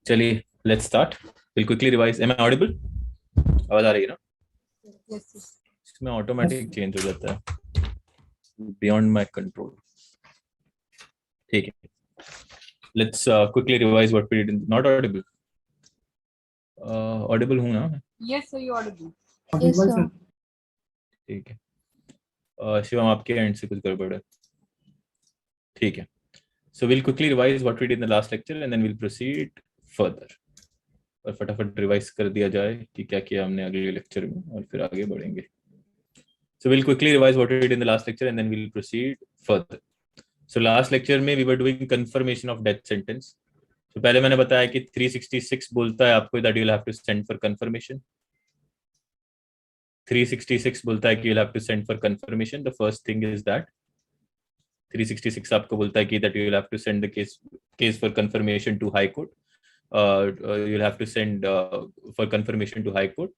चलिए let's start. Will quickly revise. Am I audible? आवाज आ रही है ना? इसमें ऑटोमेटिक चेंज हो जाता है, बियॉन्ड माय कंट्रोल. ठीक है, let's quickly revise what we did. Not audible? Audible हूं ना? Yes, sir, you audible. Yes, sir. ठीक है. शिवम आपके एंड से कुछ गड़बड़ है. ठीक है. So we'll quickly revise what we did in the last lecture and then we'll proceed further. और फटाफट रिवाइज कर दिया जाए कि क्या किया हमने अगले लेक्चर में और फिर आगे बढ़ेंगे. So we'll quickly revise what we did in the last lecture and then we'll proceed further. So last lecture में we were doing confirmation of death sentence. So पहले मैंने बताया कि 366 बोलता है आपको that you'll have to send for confirmation. 366 बोलता है कि you'll have to send for confirmation. The first thing is that 366 आपको बोलता है कि that you will have to send the case for confirmation to High Court. You'll have to send for confirmation to High Court.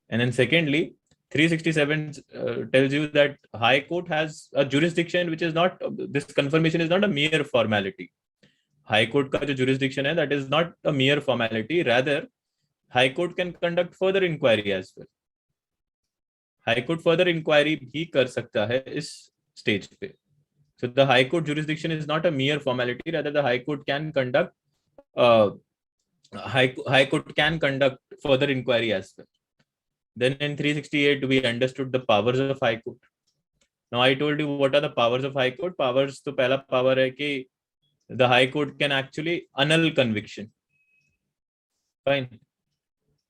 And then secondly, 367 tells you that High Court has a jurisdiction which is not, this confirmation is not a mere formality. High Court का जो jurisdiction है, that is not a mere formality. Rather, High Court can conduct further inquiry as well. High Court further inquiry भी कर सकता है इस stage पे. So the High Court jurisdiction is not a mere formality. Rather, the High Court can conduct High Court can conduct further inquiry as well. Then in 368 we understood the powers of High Court. Now I told you what are the powers of High Court. Powers तो पहला power है कि the High Court can actually annul conviction. Fine.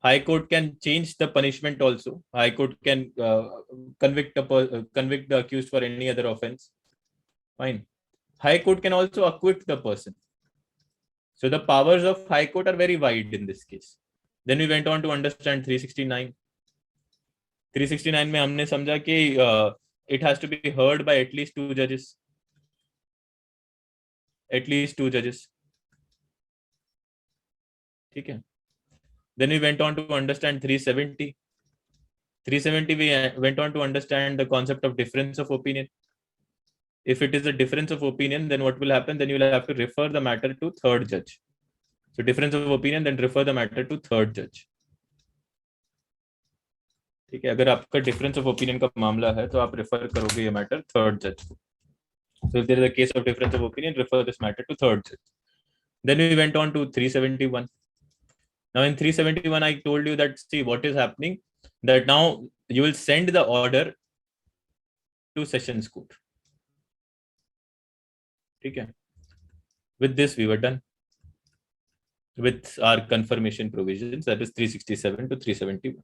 High Court can change the punishment also. High Court can convict the accused for any other offense. Fine. High Court can also acquit the person. So the powers of High Court are very wide in this case. Then we went on to understand 369. 369 में हमने समझा कि it has to be heard by at least 2 judges. At least 2 judges. ठीक है. Then we went on to understand 370. 370 we went on to understand the concept of difference of opinion. If it is a difference of opinion, then what will happen? Then you will have to refer the matter to third judge. So difference of opinion, then refer the matter to third judge. ठीक है. अगर आपका difference of opinion का मामला है तो आप refer करोगे ये matter third judge को. So if there is a case of difference of opinion, refer this matter to third judge. Then we went on to 371. Now in 371, I told you that, see, what is happening, that now you will send the order to Sessions Court. ठीक है. With this we were done with our confirmation provisions, that is 367 to 371.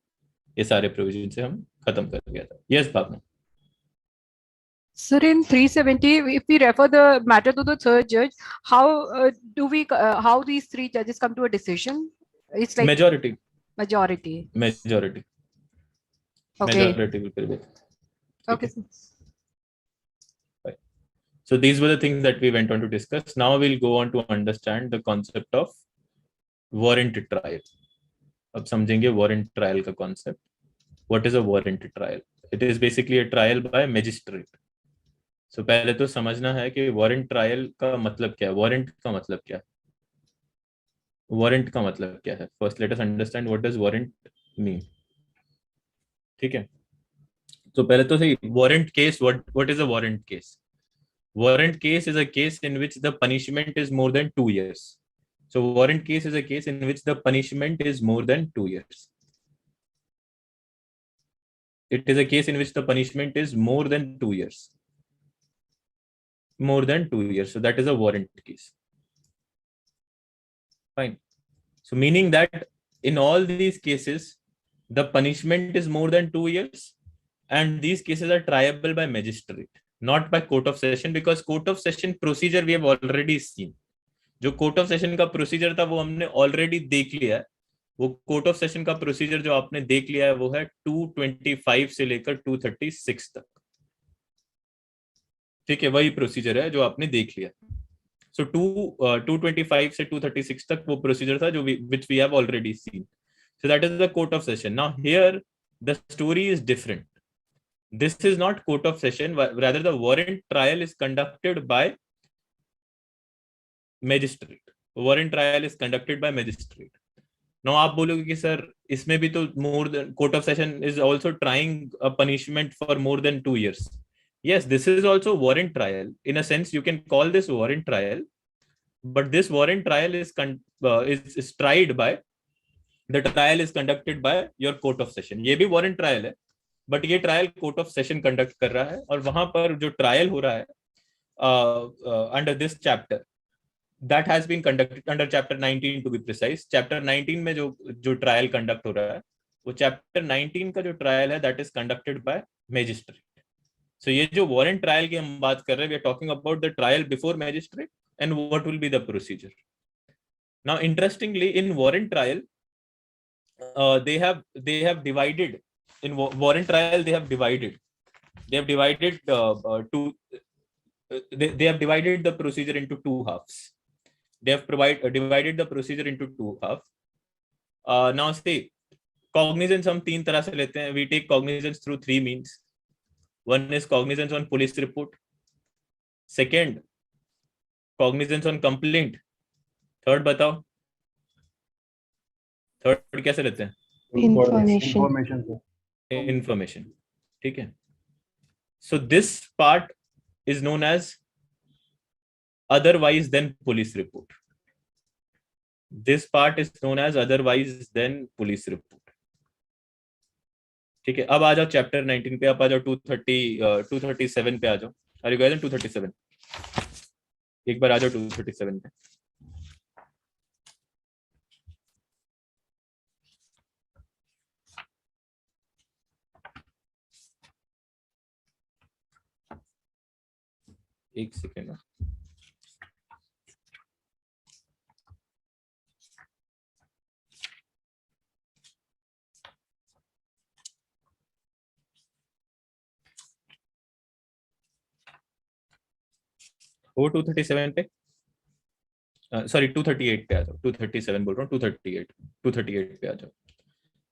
ये सारे provisions से हम खत्म कर गया था. Yes, Bhavna. Sir, in 370, if we refer the matter to the third judge, how how these 3 judges come to a decision? It's like Majority. Majority. Okay. Majority will prevail. Okay. Right. So these were the things that we went on to discuss. Now we'll go on to understand the concept of warrant trial. अब समझेंगे warrant trial का concept. What is a warrant trial? It is basically a trial by magistrate. So पहले तो समझना है कि warrant trial का मतलब क्या है. Warrant का मतलब क्या है? Warrant का मतलब क्या है? First, let us understand what does warrant mean. ठीक है. तो पहले तो सही, warrant case. What is a warrant case? Warrant case is a case in which the punishment is more than 2 years. So warrant case is a case in which the punishment is more than 2 years. It is a case in which the punishment is more than 2 years. More than 2 years. So that is a warrant case. Fine. So meaning that in all these cases, the punishment is more than 2 years, and these cases are triable by magistrate, not by court of session, because court of session procedure we have already seen. जो court of session का procedure था वो हमने already देख लिया है. वो court of session का प्रोसीजर जो आपने देख लिया है वो है 225 से लेकर 236 तक. ठीक है, वही प्रोसीजर है जो आपने देख लिया. सो 225 से 236 तक वो प्रोसीजर था जो which we have already seen. So that is the court of session. Now here the story is different. This is not court of session, rather the warrant trial is conducted by magistrate. Warrant trial is conducted by magistrate. Now आप बोलोगे कि sir इसमें भी तो more than court of session is also trying a punishment for more than 2 years. Yes, this is also warrant trial. In a sense, you can call this warrant trial, but this warrant trial is tried by the trial is conducted by your court of session. ये भी warrant trial है, but ये trial court of session conduct कर रहा है, और वहां पर जो trial हो रहा है under this chapter, that has been conducted under chapter 19 to be precise. Chapter 19 में जो trial conduct हो रहा है, वो chapter 19 का जो trial है, that is conducted by magistrate. So ये जो warrant trial की हम बात कर रहे हैं, we are talking about the trial before magistrate and what will be the procedure. Now, interestingly, in warrant trial, they have divided. In warrant trial, they have divided they have divided the procedure into two halves. They have divided the procedure into two halves. Now, say cognizance हम तीन तरह से लेते हैं. We take cognizance through three means. One is cognizance on police report. Second, cognizance on complaint. Third बताओ. Third कैसे लेते हैं? Information. ठीक है. So this part is known as otherwise than police report. This part is known as otherwise than police report. ठीक है. अब आ जाओ चैप्टर 19 पे. अब आ जाओ 237 पे आ जाओ. Are you guys on 237? एक बार आ जाओ 237 पे. एक सेकेंड. वो 237 पे, सॉरी 238 पे आ जाओ. 237 बोल रहा हूँ. 238 पे आ जाओ.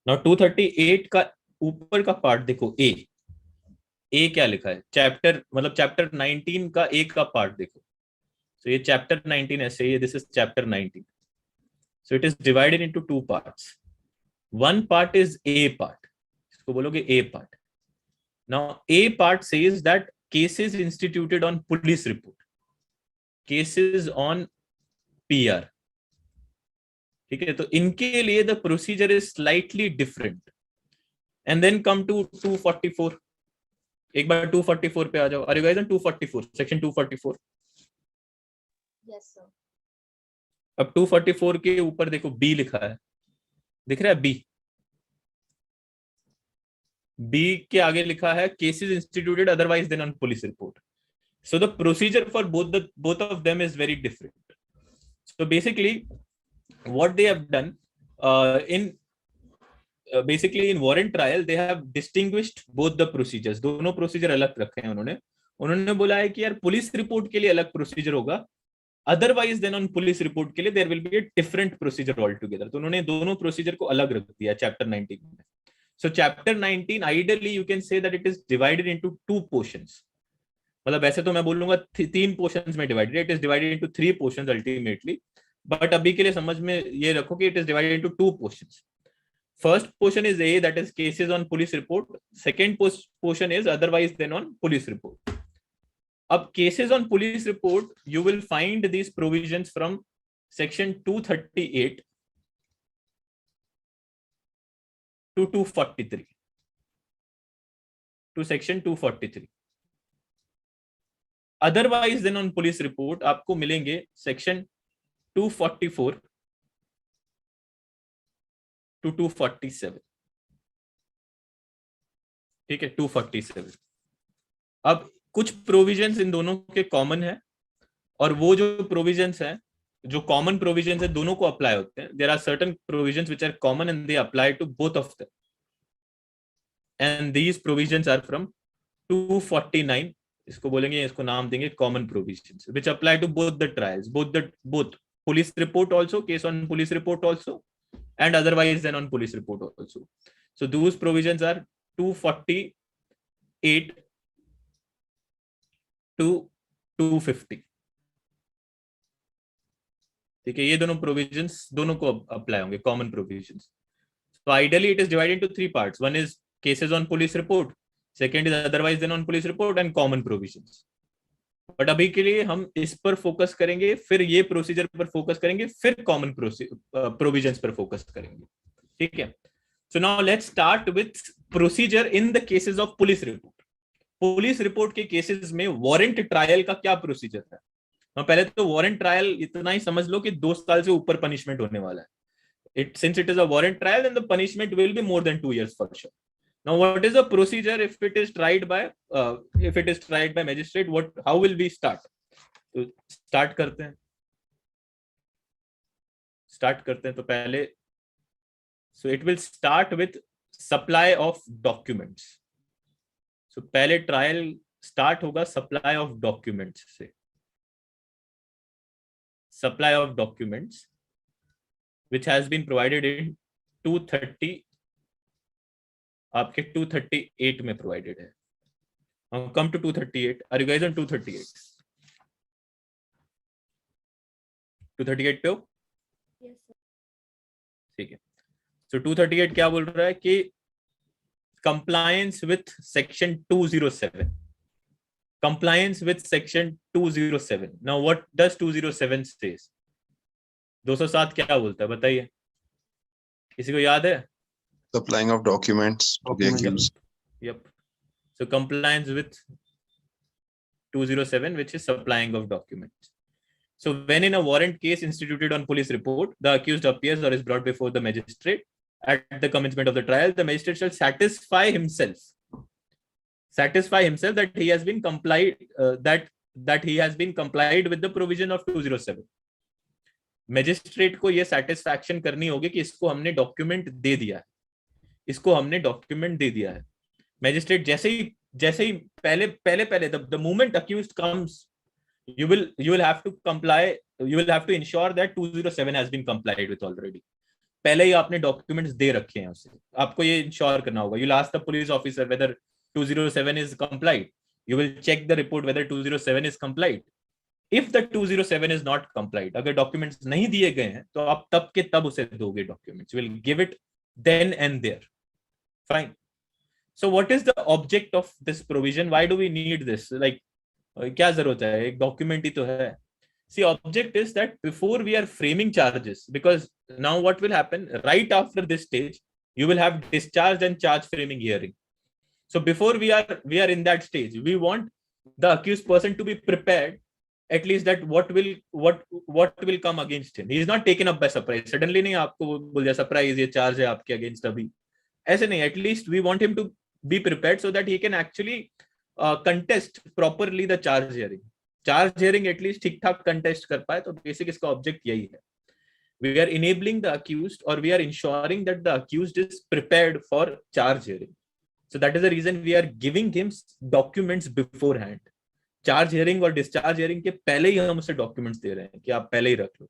नाउ 238 का ऊपर का पार्ट देखो. ए क्या लिखा है? चैप्टर मतलब चैप्टर 19 का ए का पार्ट देखो. सो ये चैप्टर 19 ऐसे ही. This is chapter 19. So it is divided into two parts. One part is A part. इसको बोलोगे A part. Now A part says that cases instituted on police report, cases on PR. ठीक है. तो इनके लिए the procedure is slightly different. And then come to 244. एक बार 244 पे आ जाओ. अरे गाइस, 244 सेक्शन 244. Yes sir. अब 244 के ऊपर देखो बी लिखा है. दिख रहा है बी? बी के आगे लिखा है cases instituted otherwise than on police report. So the procedure for both of them is very different. So basically, what they have done basically in warrant trial, they have distinguished both the procedures. दोनों procedure अलग रखे हैं उन्होंने बोला है कि यार police report के लिए अलग procedure होगा, otherwise then on police report के लिए there will be a different procedure altogether. तो उन्होंने दोनों procedure को अलग रख दिया chapter 19 में. So chapter 19, ideally you can say that it is divided into two portions. मतलब ऐसे तो मैं बोलूंगा तीन पोर्शंस में divided. It is divided into 3 portions ultimately, but अभी के लिए समझ में ये रखो कि it is divided into 2 portions. First portion is A, that is cases on police report. Second portion is otherwise than on police report. अब cases on police report, you will find these provisions from section 238 to 243 to section 243. Otherwise than on police report आपको मिलेंगे section 244 to 247. ठीक है, 247. अब कुछ provisions इन दोनों के common है, और वो जो प्रोविजंस है, जो कॉमन प्रोविजंस है, दोनों को अप्लाई होते हैं. There are certain provisions which are common and they apply to both of them, and these provisions are from 249. इसको बोलेंगे, इसको नाम देंगे common provisions, which apply to both the trials, both police report also, case on police report also, and otherwise than on police report also. So those provisions are 248 to 250. ठीक है, ये दोनों provisions दोनों को अप्लाई होंगे, common provisions. So ideally it is divided into three parts. One is cases on police report, second is otherwise than on police report, and common provisions. But अभी के लिए हम इस पर फोकस करेंगे, फिर ये प्रोसीजर पर फोकस करेंगे, फिर कॉमन प्रोविजंस पर फोकस करेंगे. ठीक है. So now let's start with procedure in the cases of police report. Police report के केसेस में वारंट ट्रायल का क्या प्रोसीजर है? पहले तो वारंट ट्रायल इतना ही समझ लो कि 2 साल से ऊपर पनिशमेंट होने वाला है. Since it is a warrant trial, then the punishment will be more than 2 years for sure. Now, what is the procedure if it is tried by magistrate? How will we start? तो start करते हैं. तो पहले, so it will start with supply of documents. So पहले trial start होगा supply of documents से. Supply of documents, which has been provided in 230, आपके 238 में provided है. Come to 238. Are you guys on 238? 238 पे हो? Yes, sir. ठीक है. So 238 क्या बोल रहा है कि compliance with section 207. Compliance with section 207. Now what does 207 says? 207 क्या बोलता है बताइए, किसी को याद है? Supplying of documents to the accused. Yep. So compliance with 207, which is supplying of documents. So when in a warrant case instituted on police report, the accused appears or is brought before the magistrate at the commencement of the trial, the magistrate shall satisfy himself that he has been complied that he has been complied with the provision of 207. Magistrate को ये satisfaction करनी होगी कि इसको हमने document दे दिया है. Magistrate जैसे ही पहले the moment accused comes, you will have to comply, you will have to ensure that 207 has been complied with already. पहले ही आपने डॉक्यूमेंट्स दे रखे हैं उसे, आपको ये इंश्योर करना होगा. You will ask the police officer whether 207 is complied. You will check the report whether 207 is complied. If the 207 is not complied, अगर डॉक्यूमेंट्स नहीं दिए गए हैं तो आप तब के तब उसे दोगे documents. Will give it then and there. Fine. So what is the object of this provision? Why do we need this? Like क्या जरूरत है, एक डॉक्यूमेंट ही तो है. See, object is that before we are framing charges, because now what will happen right after this stage, you will have discharge and charge framing hearing. So before we are in that stage, we want the accused person to be prepared, at least that what will come against him. He is not taken up by surprise. Suddenly नहीं आपको बोल दिया surprise ये charge है आपके against अभी, ऐसे नहीं. At least we want him to be prepared so that he can actually contest properly the charge hearing. Charge hearing at least ठीक ठाक contest कर पाए. तो basic इसका object यही है. We are enabling the accused, or we are ensuring that the accused is prepared for charge hearing. So that is the reason we are giving him documents beforehand. Charge hearing और discharge hearing के पहले ही हम उसे documents दे रहे हैं कि आप पहले ही रख लो.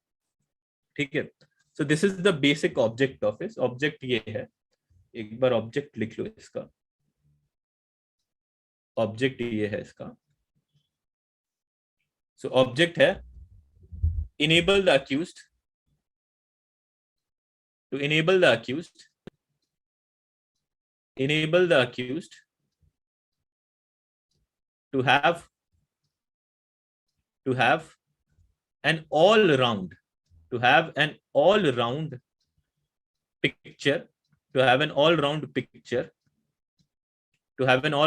ठीक है. So this is the basic object of इस. ऑब्जेक्ट ये है, एक बार ऑब्जेक्ट लिख लो इसका. ऑब्जेक्ट ये है इसका. सो ऑब्जेक्ट है enable the accused to enable the accused to have an all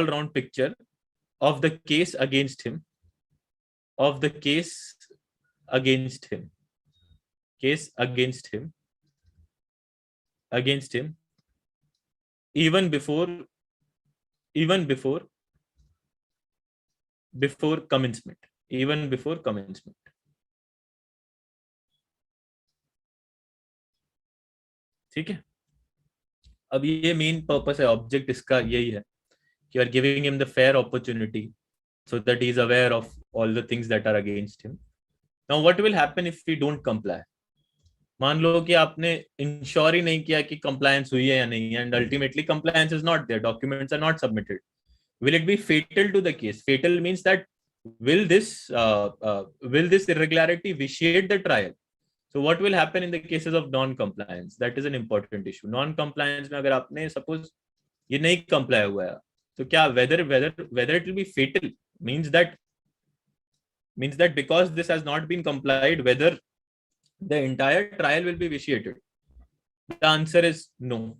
round picture of the case against him even before commencement. ठीक है. अब ये मेन पर्पस है ऑब्जेक्ट इसका, यही है कि you are giving him the fair opportunity so that he is aware of all the things that are against him. Now what will happen if we don't comply? मान लो कि आपने ensure ही नहीं किया कि कंप्लायंस हुई है या नहीं, and ultimately compliance is not there, documents are not submitted. Will it be fatal to the case? Fatal means that will this irregularity vitiate the trial? So what will happen in the cases of non-compliance? That is an important issue. Non-compliance में अगर आपने suppose ये नहीं comply हुआ है, तो क्या whether it will be fatal means that because this has not been complied, whether the entire trial will be vitiated? The answer is no.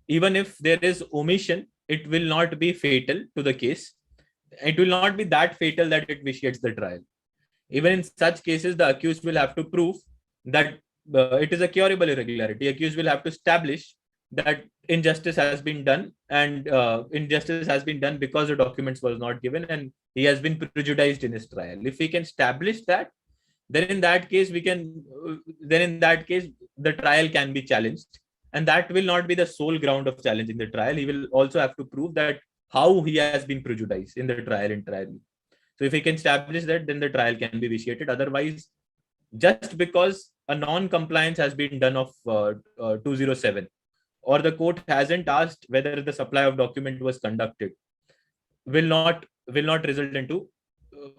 Even if there is omission, it will not be fatal to the case. It will not be that fatal that it vitiates the trial. Even in such cases, the accused will have to prove that it is a curable irregularity. Accused will have to establish that injustice has been done, and injustice has been done because the documents was not given and he has been prejudiced in his trial. If we can establish that, then in that case the trial can be challenged, and that will not be the sole ground of challenging the trial. He will also have to prove that how he has been prejudiced in the trial entirely. So if he can establish that, then the trial can be vitiated. Otherwise, just because a non-compliance has been done of 207, or the court hasn't asked whether the supply of document was conducted, will not result into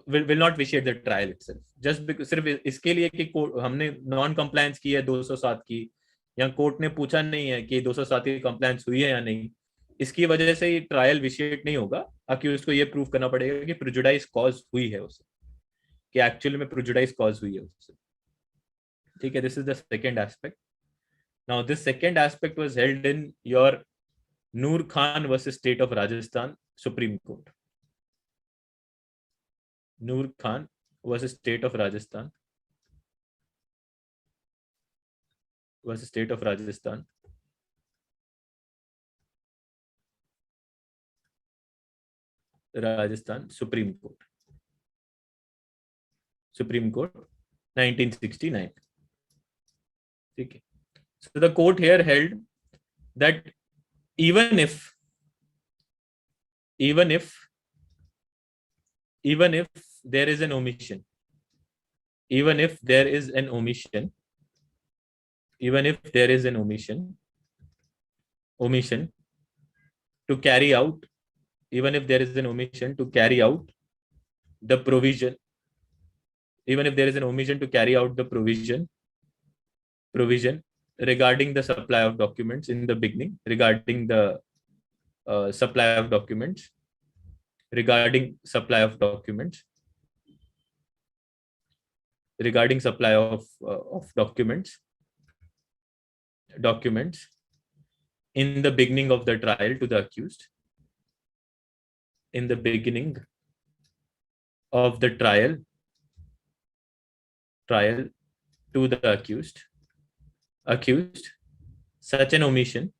will not vitiate the trial itself. Just because सिर्फ इसके लिए कि हमने non compliance की है 207 की, या court ने पूछा नहीं है कि 207 की कंप्लायंस हुई है या नहीं, इसकी वजह से ये ट्रायल विशिएट नहीं होगा। अक्यूज को ये प्रूव करना पड़ेगा कि प्रेजुडाइज कॉज हुई है उसे, कि एक्चुअली में प्रेजुडाइज कॉज हुई है उसे। ठीक है, this is the second aspect. Now this second aspect was held in your Noor Khan versus state of Rajasthan supreme court. Noor Khan versus State of Rajasthan Supreme Court 1969. Okay. So the court here held that even if there is an omission, even if there is an omission to carry out, the provision, regarding the supply of documents in the beginning, regarding supply of documents, regarding supply of documents in the beginning of the trial to the accused, in the beginning of the trial to the accused, such an omission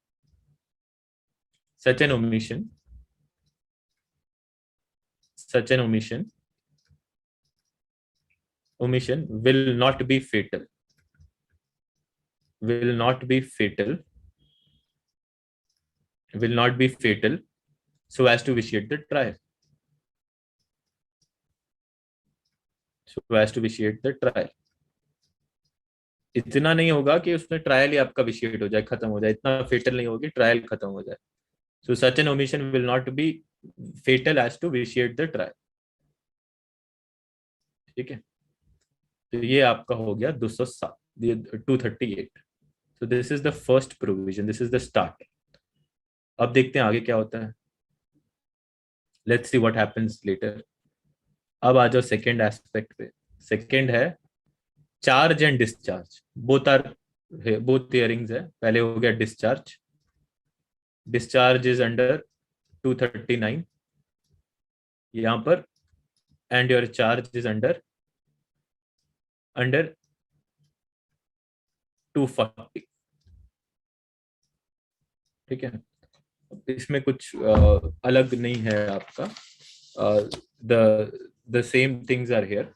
will not be fatal, so as to vitiate the trial. इतना नहीं होगा कि उसमें trial ही आपका vitiate हो जाए, खत्म हो जाए, इतना फेटल नहीं होगी, ट्रायल खत्म हो जाए। So such an omission will not be fatal as to vitiate the trial. ठीक है, तो ये आपका हो गया 238. So this is the first provision, this is the start. अब देखते हैं आगे क्या होता है। Let's see what happens later. अब आ जाओ सेकेंड एस्पेक्ट पे। सेकेंड है charge and discharge, both hearings है। पहले हो गया डिस्चार्ज, डिस्चार्ज इज अंडर 239 यहां पर, and your charge is under 240। ठीक है, इसमें कुछ अलग नहीं है आपका, the same things are here,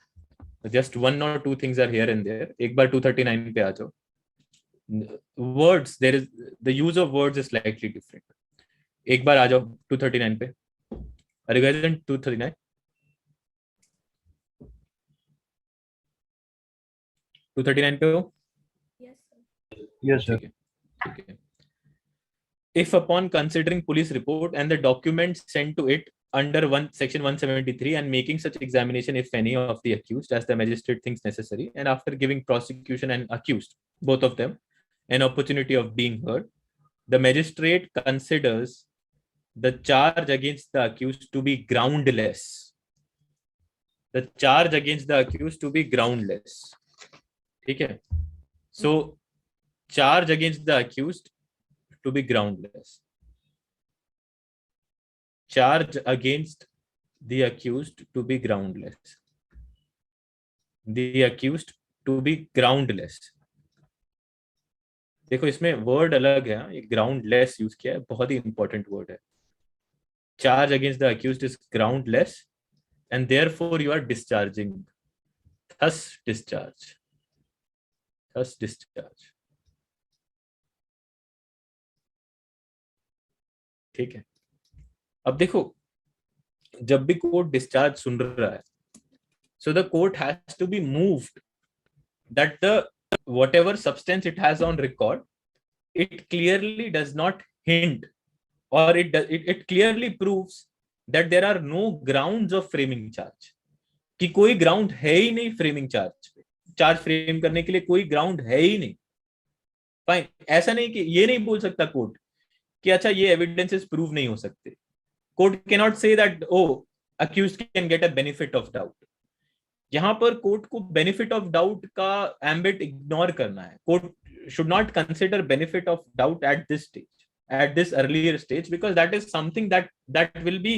just one or two things are here and there. एक बार 239 पे आ जाओ। Words, there is the use of words is slightly different. एक बार आ जाओ 239 पे। Are you guys in 239? 239 पे हो? Yes, sir. Yes, sir. ठीक है। if upon considering police report and the documents sent to it under section 173 and making such examination, if any, of the accused as the magistrate thinks necessary, and after giving prosecution and accused, both of them, an opportunity of being heard, the magistrate considers the charge against the accused to be groundless. The charge against the accused to be groundless. Okay. So, charge against the accused to be groundless. Charge against the accused to be groundless. The accused to be groundless. देखो इसमें word अलग है, ये groundless use किया है, बहुत ही important word है. Charge against the accused is groundless and therefore you are discharging. Thus discharge. Thus discharge. ठीक है. अब देखो, जब भी कोर्ट डिस्चार्ज सुन रहा है, so the court has to be moved that the whatever substance it has on record, it clearly does not hint or it clearly proves that there are no grounds of framing charge. कि कोई ground है ही नहीं framing charge पे, charge frame करने के लिए कोई ग्राउंड है ही नहीं. फाइन. ऐसा नहीं कि ये नहीं बोल सकता कोर्ट कि अच्छा ये एविडेंसेस प्रूव नहीं हो सकते. Court can not say that oh accused can get a benefit of doubt. यहां पर कोर्ट को बेनिफिट ऑफ डाउट का एम्बिट इग्नोर करना है. Court should not consider benefit of doubt at this stage, at this earlier stage, because that is something that will be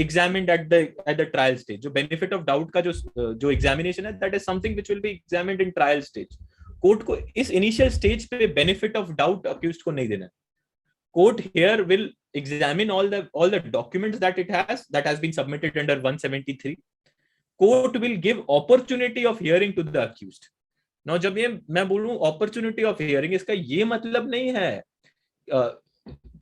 examined at the trial stage. जो benefit of doubt का जो examination है, that is something which will be examined in trial stage. Court को इस initial stage पे benefit of doubt accused को नहीं देना. Court here will examine all the documents that has been submitted under 173. Court will give opportunity of hearing to the accused. Now जब ये मैं बोलूं opportunity of hearing, इसका ये मतलब नहीं है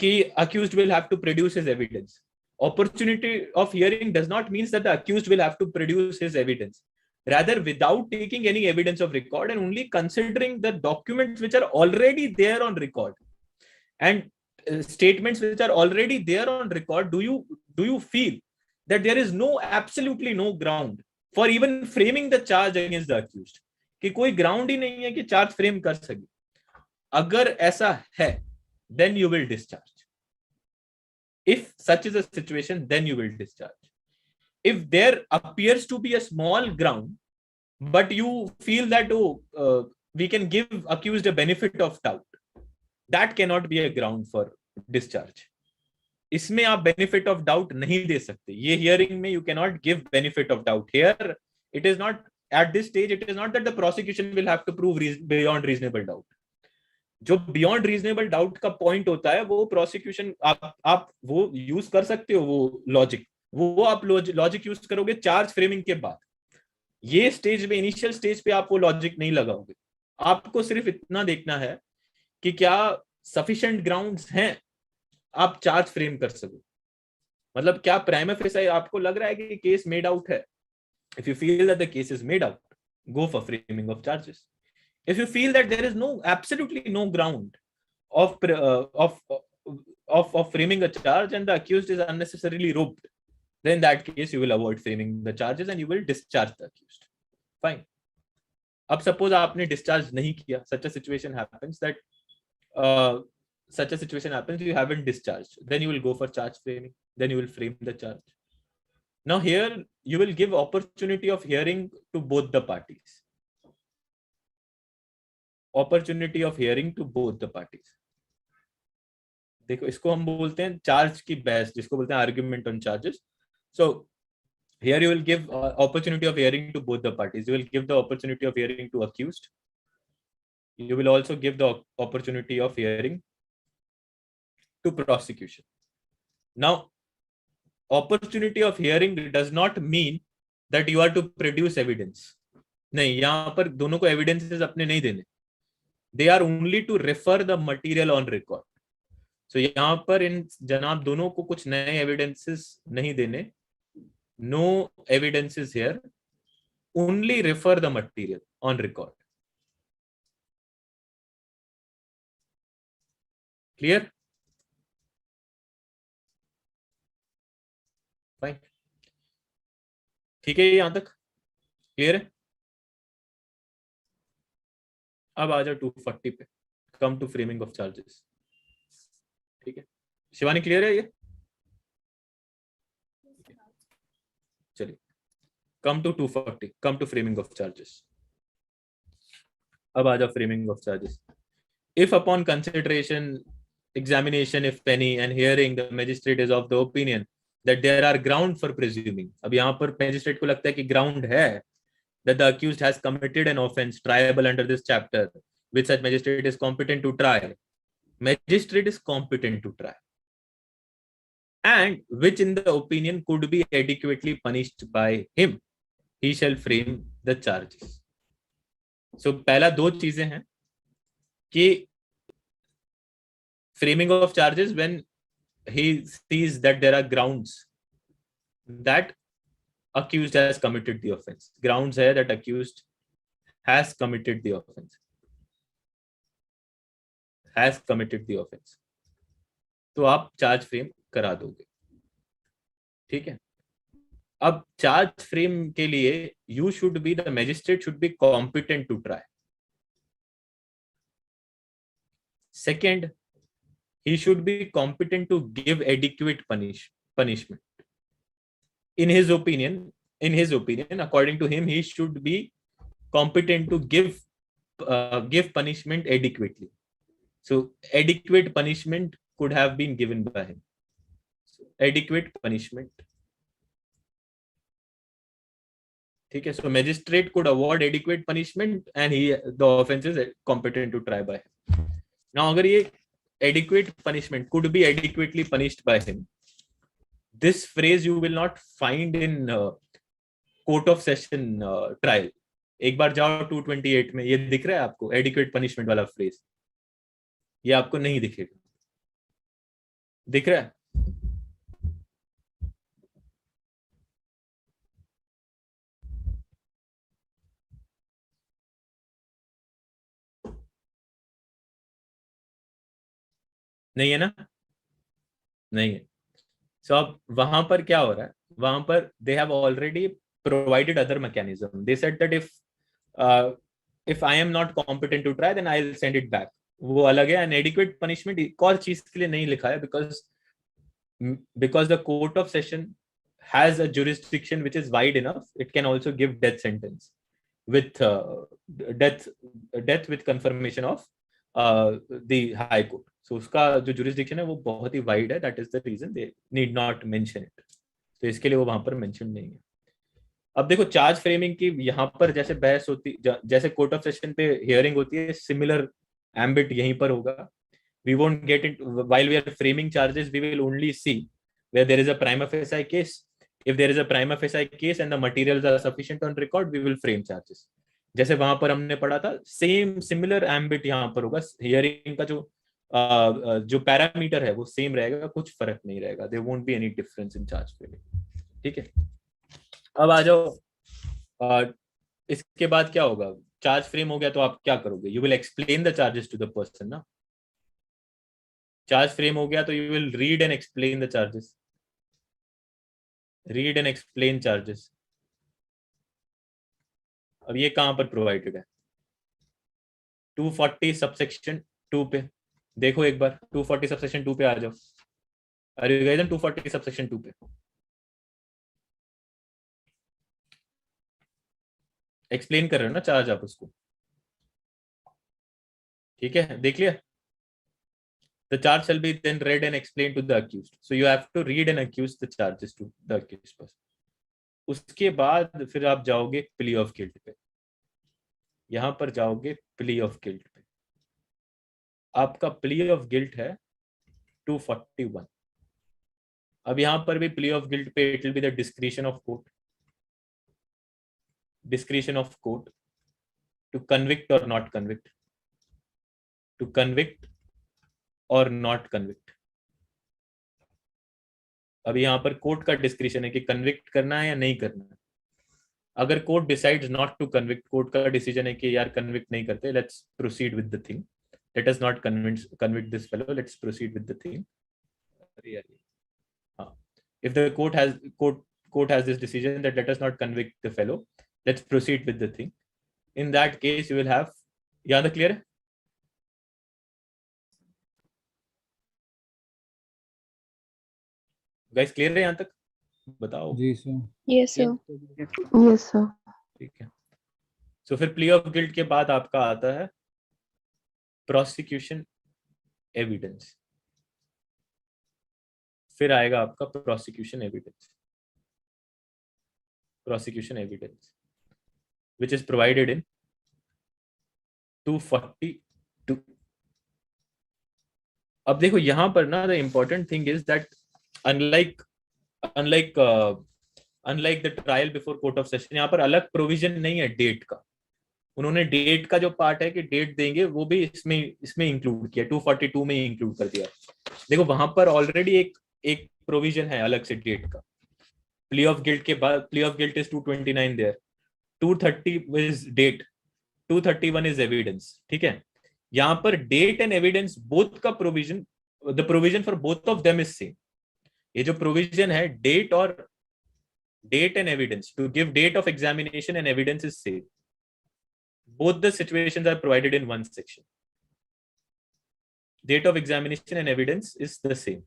कि accused will have to produce his evidence. Opportunity of hearing does not mean that the accused will have to produce his evidence. Rather, without taking any evidence of record and only considering the documents which are already there on record and statements which are already there on record, do you feel that there is absolutely no ground for even framing the charge against the accused? कि कोई ground ही नहीं है कि charge frame कर सके. अगर ऐसा है, then you will discharge. If such is a situation, then you will discharge. If there appears to be a small ground, but you feel that we can give accused a benefit of doubt, that cannot be a ground for discharge. इसमें आप benefit of doubt नहीं दे सकते. ये hearing में you cannot give benefit of doubt. Here, it is not at this stage. It is not that the prosecution will have to prove beyond reasonable doubt. जो beyond reasonable doubt का point होता है, वो prosecution आप वो use कर सकते हो, वो लॉजिक, वो आप लॉजिक यूज करोगे चार्ज फ्रेमिंग के बाद. ये स्टेज में, इनिशियल स्टेज पे आप वो लॉजिक नहीं लगाओगे. आपको सिर्फ इतना देखना है कि क्या सफिशिएंट ग्राउंड्स हैं आप चार्ज फ्रेम कर सको. मतलब क्या प्राइमा फेसी आपको लग रहा है कि केस मेड आउट है. If you feel that the case is made out, go for framing of charges. If you feel that there is absolutely no ground of framing a charge and the accused is unnecessarily roped, then in that case you will avoid framing the charges and you will discharge the accused. Fine. अब suppose आपने discharge नहीं किया, such a situation happens, you haven't discharged, then you will go for charge framing, then you will frame the charge. Now here you will give opportunity of hearing to both the parties. Opportunity of hearing to both the parties. देखो इसको हम बोलते हैं charge की बहस, जिसको बोलते हैं argument on charges. So here you will give opportunity of hearing to both the parties. You will give the opportunity of hearing to accused. You will also give the opportunity of hearing to prosecution. Now, opportunity of hearing does not mean that you are to produce evidence. नहीं, यहाँ पर दोनों को evidences अपने नहीं देने. They are only to refer the material on record. So यहाँ पर इन जनाब दोनों को कुछ नए evidences नहीं देने. No evidences here. Only refer the material on record. Clear? Fine, ठीक है, यहां तक क्लियर है। अब आ जाओ 240 पे, come to framing of charges. ठीक है शिवानी, क्लियर है ये? चलिए, come to 240, come to framing of charges. अब आ जाओ framing of charges. If upon consideration, examination if any and hearing, the magistrate is of the opinion that there are ground for presuming, अब यहाँ पर magistrate को लगता है कि ground है that the accused has committed an offense triable under this chapter, which such magistrate is competent to try. Magistrate is competent to try, and which in the opinion could be adequately punished by him, he shall frame the charges. So पहला दो चीजें हैं कि framing of charges when he sees that there are grounds that accused has committed the offense. Grounds है that accused has committed the offense. Has committed the offense. तो आप charge frame करा दोगे। ठीक है, अब चार्ज फ्रेम के लिए you should be, the magistrate should be competent to try. Second, he should be competent to give adequate punishment. In his opinion, according to him, he should be competent to give punishment adequately. So adequate punishment could have been given by him. So, adequate punishment. ठीक है, so magistrate could award adequate punishment and the offense is competent to try by him. Now अगर ये adequate punishment could be adequately punished by him, this phrase you will not find in court of session trial. एक बार जाओ 228 में, ये दिख रहा है आपको adequate punishment वाला phrase? ये आपको नहीं दिखेगा, दिख रहा है? नहीं है ना? नहीं है। So अब वहां पर क्या हो रहा है, वहां पर they have already provided other mechanism. They said that if I am not competent to try, then I'll send it back. वो अलग है। and adequate punishment एक और चीज के लिए नहीं लिखा है, because the court of session has a jurisdiction which is wide enough. It can also give death sentence with death with confirmation of the high court. So उसका जो jurisdiction है वो बहुत ही wide है. That is the reason they need not mention it. तो इसके लिए वो वहां पर mention नहीं है। अब देखो चार्ज फ्रेमिंग की यहाँ पर जैसे बहस होती, जैसे कोर्ट ऑफ सेशन पे हियरिंग होती है, सिमिलर एम्बिट यहीं पर होगा। We won't get it while we are framing charges. We will only see where there is a prima facie case. If there is a prima facie case and the materials are sufficient on record, we will frame charges. जैसे वहां पर हमने पढ़ा था, same similar ambit यहाँ पर होगा। Hearing का जो पैरामीटर है वो सेम रहेगा, कुछ फर्क नहीं रहेगा। There won't be any difference in charge framing. ठीक है, अब आ जाओ इसके बाद क्या होगा। चार्ज फ्रेम हो गया तो आप क्या करोगे? You will explain the charges to the person ना। चार्ज फ्रेम हो गया तो you will read and explain the charges. Read and explain charges. अब ये कहां पर प्रोवाइडेड है? 240 सबसेक्शन 2 पे देखो एक बार। 240 सबसेक्शन 2 पे आ जाओ। अरे यू गाइस 240 सबसेक्शन 2 पे एक्सप्लेन कर रहे हो ना चार्ज आप उसको। ठीक है, देख लिया। The charge shall be then read and explained to the accused. So you have to read and accuse the charges to the accused person. उसके बाद फिर आप जाओगे plea of guilt पे। यहां पर जाओगे plea of guilt पे। आपका plea of guilt है 241। अब यहां पर भी plea of guilt पे it will be the discretion of court. Discretion of court to convict or not convict. To convict और नॉट कन्विक्ट। अब यहाँ पर कोर्ट का डिस्क्रिप्शन है कि कन्विक्ट करना है या नहीं करना है। अगर court decides not to convict, court का डिसीजन है कि यार कन्विक्ट नहीं करते, let's proceed with the thing, let us not convict this fellow, let's proceed with the thing. हाँ, If the court has this decision that let us not convict the fellow, let's proceed with the thing. In that case, you will have, यहाँ तक clear है? Guys, clear है यहाँ तक? बताओ. जी sir. Yes, sir. Yes, sir. ठीक है. So फिर plea of guilt के बाद आपका आता है prosecution evidence. फिर आएगा आपका prosecution evidence. Prosecution evidence, which is provided in 242. अब देखो यहाँ पर ना, the important thing is that unlike the trial before court of session, यहाँ पर अलग provision नहीं है डेट का. उन्होंने डेट का जो पार्ट है कि डेट देंगे वो भी इसमें इंक्लूड किया, 242 में इंक्लूड कर दिया. देखो वहां पर ऑलरेडी एक प्रोविजन है अलग से डेट का. प्ली ऑफ गिल्ट के बाद, plea of guilt is 229 there, 230 is date, 231 is evidence. ठीक है, यहाँ पर डेट एंड एविडेंस बोथ का provision, the provision for both of them is same. ये जो प्रोविजन है date and evidence, to give date of examination and evidence is same. Both the situations are provided in one section. Date of examination and evidence is the same.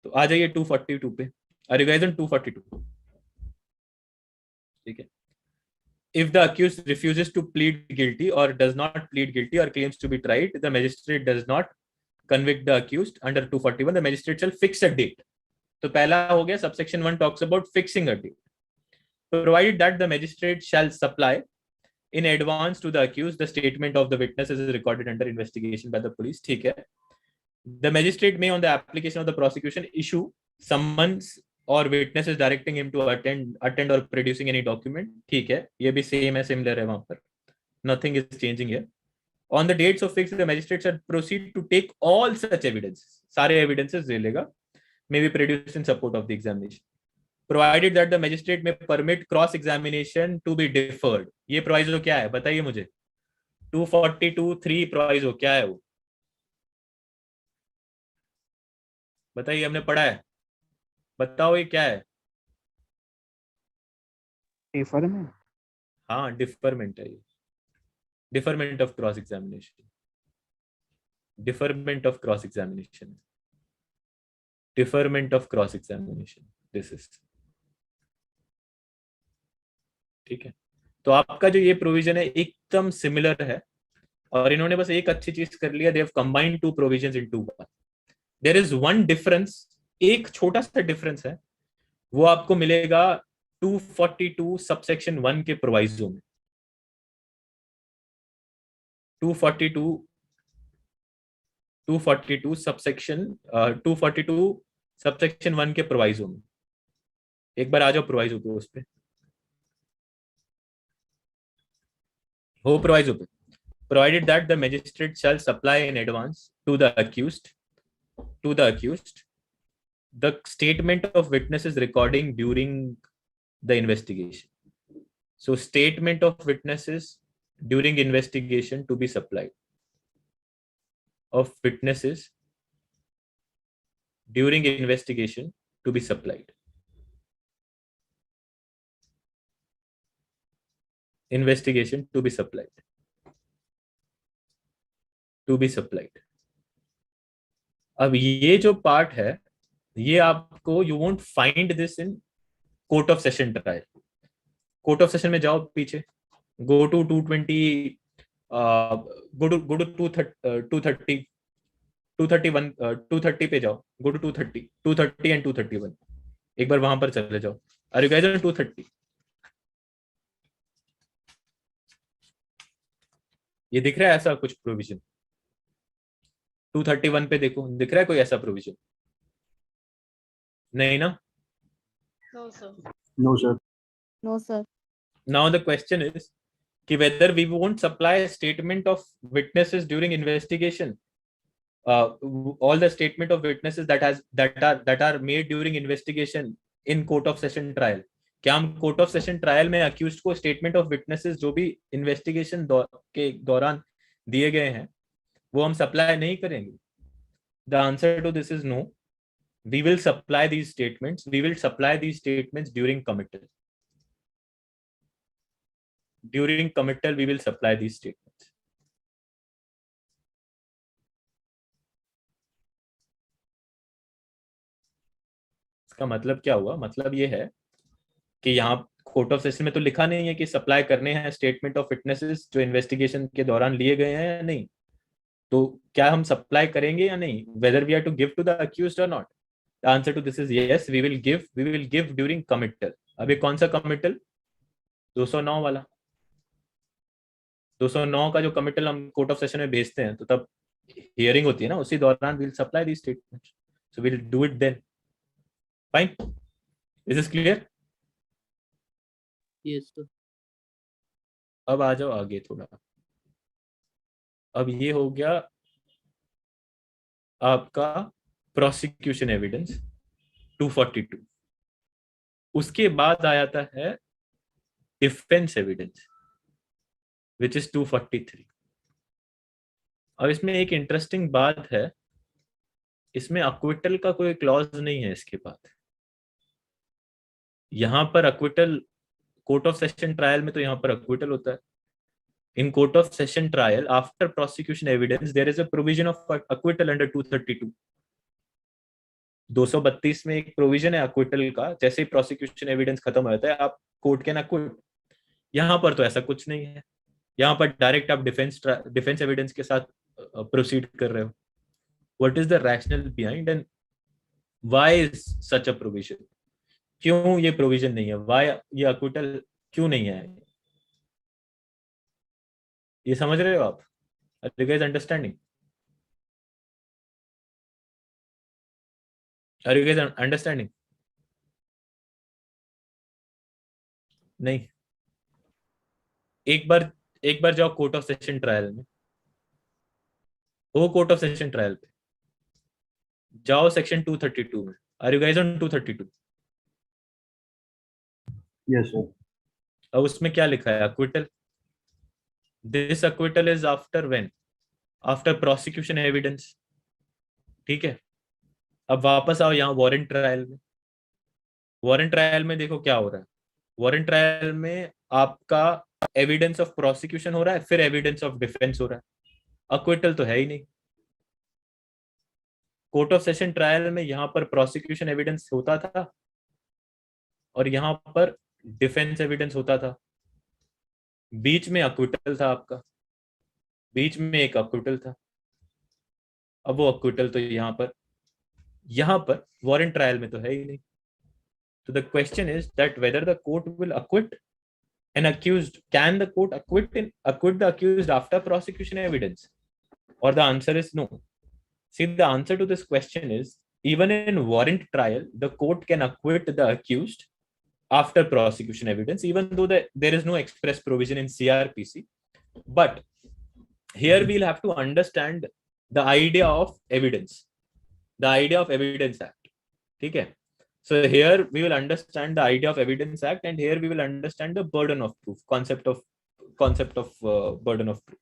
तो आ जाइए 242 पे. Are you guys on 242? ठीक है. If the accused refuses to plead guilty or does not plead guilty or claims to be tried, the magistrate does not convict the accused under 241. The magistrate shall fix a date. तो पहला हो गया, subsection 1 talks about fixing a date. Provided that the magistrate shall supply in advance to the accused the statement of the witness is recorded under investigation by the police. ठीक है. The magistrate may on the application of the prosecution issue summons or witnesses directing him to attend or producing any document. ठीक है, ये भी same है, similar है वहां पर. Nothing is changing here. On the dates of fixed, the magistrate shall proceed to take all such evidences. सारे evidences ले लेगा, may be produced in support of the examination. Provided that the magistrate may permit cross examination to be deferred. ये proviso क्या है बताइए मुझे. 242(3) proviso क्या है वो बताइए, हमने पढ़ा है, बताओ ये क्या है. डिफरमेंट. हाँ, डिफरमेंट है ये. Deferment of cross examination. Deferment of cross examination. Deferment of cross examination. This is. ठीक है, तो आपका जो ये प्रोविजन है एकदम सिमिलर है, और इन्होंने बस एक अच्छी चीज कर लिया, they have combined two provisions into one. There is one difference, एक छोटा सा डिफरेंस है, वो आपको मिलेगा 242 सबसेक्शन 1 के प्रोविजो में. 242 सबसेक्शन 1 के प्रोविजो में. एक बार आ जाओ प्रोविजो पे, उस पे हो प्रोविजो पे. Provided that the magistrate shall supply in advance to the accused the statement of witnesses recording during the investigation. So statement of witnesses during investigation to be supplied. Of witnesses during investigation to be supplied. Investigation to be supplied. To be supplied. अब ये जो part है, ये आपको you won't find this in court of session trial. Court of session में जाओ पीछे, go to 220, go to 230, 231, 230 पे जाओ, go to 230 and 231. एक बार वहां पर चले जाओ. Are you guys on 230? ये दिख रहा है ऐसा कुछ प्रोविजन? 231 पे देखो, दिख रहा है कोई ऐसा प्रोविजन? नहीं ना? No, sir. No, sir. No, sir. Now the question is कि whether we won't supply a statement of witnesses during investigation, all the statement of witnesses that are made during investigation in court of session trial. क्या हम court of session trial में accused को statement of witnesses जो भी investigation के दौरान दिए गए हैं वो हम सप्लाई नहीं करेंगे? The answer to this is no. we will supply these statements. We will supply these statements during committal. During committal, we will supply these statements. इसका मतलब क्या हुआ? मतलब ये है कि यहाँ कोर्ट ऑफ सेशन में तो लिखा नहीं है कि सप्लाई करने हैं स्टेटमेंट ऑफ विटनेसेस जो इन्वेस्टिगेशन के दौरान लिए गए हैं या नहीं, तो क्या हम सप्लाई करेंगे या नहीं, whether we are to give to the accused or not. The answer to this is yes, we will give during committal. अब ये कौन सा कमिटल? 209 वाला. 209 का जो कमिटल हम कोर्ट ऑफ सेशन में भेजते हैं, तो तब हियरिंग होती है ना, उसी दौरान we'll supply the statements. So we'll do it then. Fine. Is this clear? Yes sir. अब आ जाओ आगे थोड़ा. अब ये हो गया आपका प्रोसिक्यूशन एविडेंस 242. उसके बाद आ जाता है डिफेंस एविडेंस विच इज 243. अब इसमें एक इंटरेस्टिंग बात है, इसमें अक्विटल का कोई क्लॉज नहीं है. इसके बाद यहां पर acquittal court of session trial में तो यहां पर अक्विटल होता है. In court of session trial, after prosecution evidence, there is a provision of acquittal under 232. 232 में एक प्रोविजन है अक्विटल का. जैसे ही प्रोसिक्यूशन एविडेंस खत्म हो जाता है, आप कोर्ट कैन अक्विट. यहाँ पर तो ऐसा कुछ नहीं है. यहाँ पर डायरेक्ट आप डिफेंस एविडेंस के साथ प्रोसीड कर रहे हो. What is the rational behind and why is such a provision? क्यों ये प्रोविजन नहीं है? व्हाई ये अक्विटल क्यों नहीं है? ये समझ रहे हो आप? Are you guys understanding? Are you guys understanding? नहीं. एक बार जाओ कोर्ट ऑफ सेशन ट्रायल में. वो कोर्ट ऑफ सेशन ट्रायल पे जाओ सेक्शन 232 में. Are you guys on 232? Yes, sir. अब उसमें क्या लिखा है? Acquittal. This acquittal is after when? After prosecution evidence. ठीक है. अब वापस आओ यहाँ वारंट ट्रायल में. वारंट ट्रायल में देखो क्या हो रहा है. वारंट ट्रायल में आपका एविडेंस ऑफ प्रोसिक्यूशन हो रहा है, फिर एविडेंस ऑफ डिफेंस हो रहा है. अक्विटल तो है ही नहीं. कोर्ट ऑफ सेशन ट्रायल में यहाँ पर प्रोसिक्यूशन एविडेंस होता था और यहाँ पर डिफेंस एविडेंस होता था. बीच में अक्विटल था आपका. बीच में एक अक्विटल था. अब वो अक्विटल तो यहाँ पर वारंट ट्रायल में तो है ही नहीं. तो the question is that whether the court will acquit an accused. Can the court acquit the accused after prosecution evidence? Or the answer is no. See, the answer to this question is even in warrant trial, the court can acquit the accused after prosecution evidence, even though there is no express provision in CRPC. But here we'll have to understand the idea of evidence, the idea of Evidence Act. Okay. So here we will understand the idea of Evidence Act, and here we will understand the burden of proof, concept of burden of proof.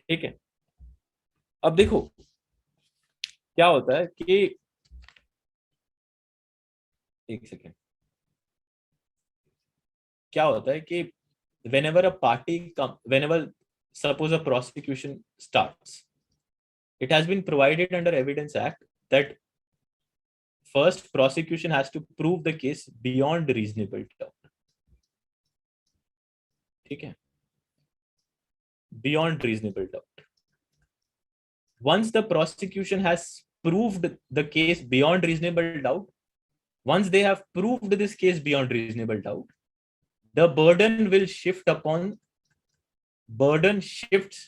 ठीक है. अब देखो क्या होता है कि एक second, क्या होता है कि whenever a party whenever suppose a prosecution starts, it has been provided under Evidence Act that first prosecution has to prove the case beyond reasonable doubt. ठीक है, beyond reasonable doubt. Once the prosecution has proved the case beyond reasonable doubt, once they have proved this case beyond reasonable doubt, the burden shifts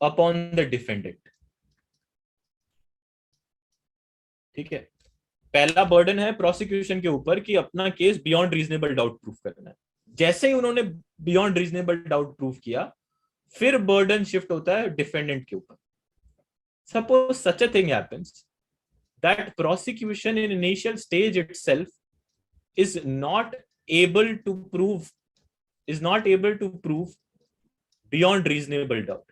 upon the defendant. ठीक है. पहला burden है prosecution के ऊपर कि अपना case beyond reasonable doubt proof करना है. जैसे ही उन्होंने बियॉन्ड रीजनेबल डाउट प्रूफ किया, फिर बर्डन शिफ्ट होता है डिफेंडेंट के ऊपर. Suppose such a thing happens that prosecution in initial stage itself is not able to prove beyond reasonable doubt.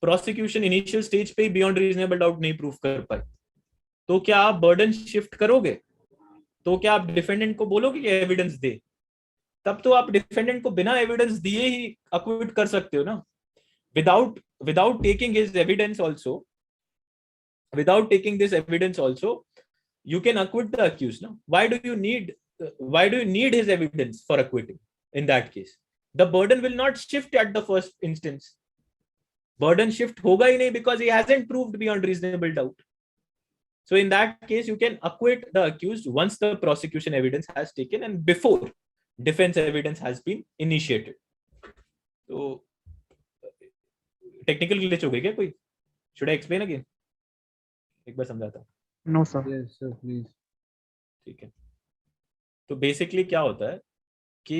Prosecution initial stage पे बियॉन्ड रीजनेबल डाउट नहीं proof कर पाए, तो क्या आप बर्डन शिफ्ट करोगे? तो क्या आप डिफेंडेंट को बोलोगे कि एविडेंस दे? तब तो आप डिफेंडेंट को बिना एविडेंस दिए ही अक्विट कर सकते हो ना, without taking his evidence also, without taking this evidence also, you can acquit the accused. No, why do you need his evidence for acquitting? In that case, the burden will not shift at the first instance. Burden shift hoga hi nahi because he hasn't proved beyond reasonable doubt. So in that case, you can acquit the accused once the prosecution evidence has taken and before defense evidence has been initiated. So technical glitch हो गई क्या कोई? Should I explain again? एक बार समझाता हूँ. No, sir. Yes, sir, please. ठीक है. तो बेसिकली क्या होता है कि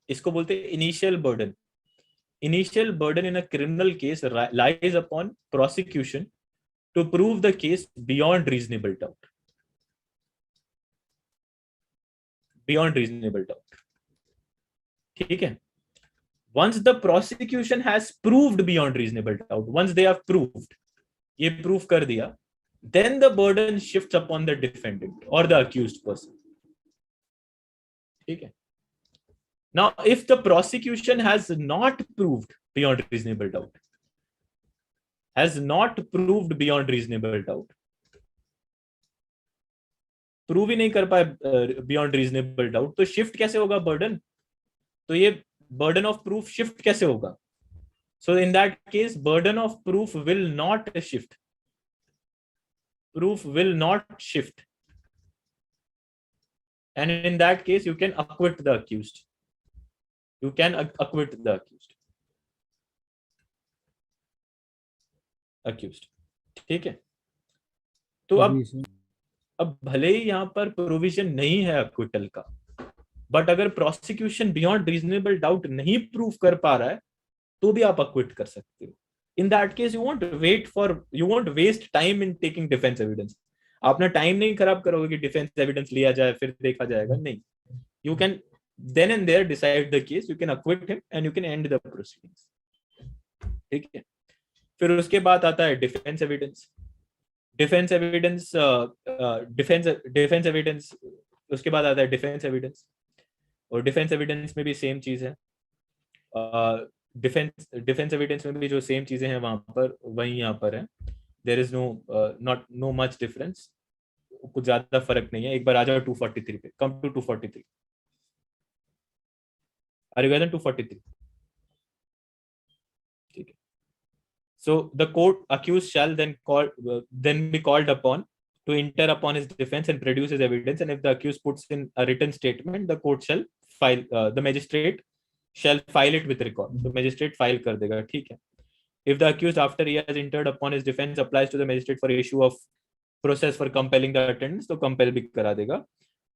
इसको बोलते हैं initial burden. Initial burden in a criminal case lies upon prosecution to prove the case beyond reasonable doubt. Beyond reasonable doubt. ठीक है. Once the prosecution has proved beyond reasonable doubt, once they have proved, ये proof कर दिया, then the burden shifts upon the defendant or the accused person. ठीक है. Now, if the prosecution has not proved beyond reasonable doubt, prove ही नहीं कर पाए beyond reasonable doubt, तो shift कैसे होगा burden? तो ये burden of proof shift कैसे होगा? So in that case, burden of proof will not shift. Proof will not shift. And in that case, you can acquit the accused. You can acquit the accused. ठीक है. तो अब भले ही यहाँ पर provision नहीं है अक्विटल का, बट अगर प्रोसिक्यूशन बियॉन्ड रीजनेबल डाउट नहीं प्रूव कर पा रहा है तो भी आप अक्विट कर सकते हो. In that case you won't waste time in taking defence evidence. आप ना टाइम नहीं खराब करोगे कि डिफेंस एविडेंस लिया जाए फिर देखा जाएगा. नहीं, you can then and there decide the case, you can acquit him and you can end the proceedings. ठीक है. फिर उसके बाद आता है डिफेंस एविडेंस. डिफेंस एविडेंस उसके बाद आता है डिफेंस एविडेंस. और डिफेंस एविडेंस में भी सेम चीज है. डिफेंस एविडेंस में भी जो सेम चीजें हैं वहां पर वही यहाँ पर है. There is no much difference. कुछ ज्यादा फर्क नहीं है. एक बार आ जाओ 243 पे. Come to 243. Are you guys on 243? ठीक है. So the court accused shall then be called upon to enter upon his defense and produce his evidence, and if the accused puts in a written statement, the court shall file. The magistrate shall file it with record. So magistrate file कर देगा. ठीक है. If the accused after he has entered upon his defense applies to the magistrate for issue of process for compelling the attendance, तो compel भी करा देगा.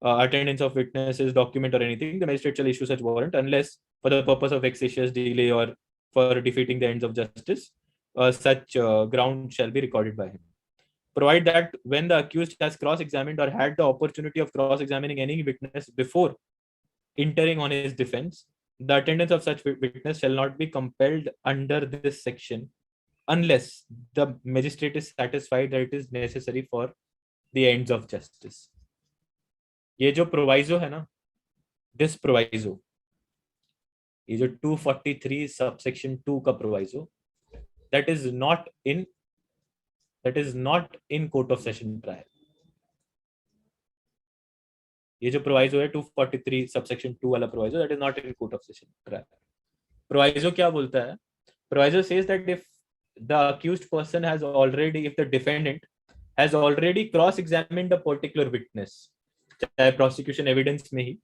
Attendance of witnesses, document or anything, the magistrate shall issue such warrant unless for the purpose of vexatious delay or for defeating the ends of justice. Such ground shall be recorded by him. Provide that when the accused has cross-examined or had the opportunity of cross-examining any witness before entering on his defense, the attendance of such witness shall not be compelled under this section unless the magistrate is satisfied that it is necessary for the ends of justice. ये जो proviso है ना, this proviso, ये जो 243 subsection 2 का proviso, that is not in court of session trial. ये जो proviso है 243 subsection 2 वाला proviso, that is not in court of session trial. Proviso क्या बोलता है? Proviso says that if the accused person if the defendant has already cross-examined a particular witness, चाहे prosecution evidence में ही,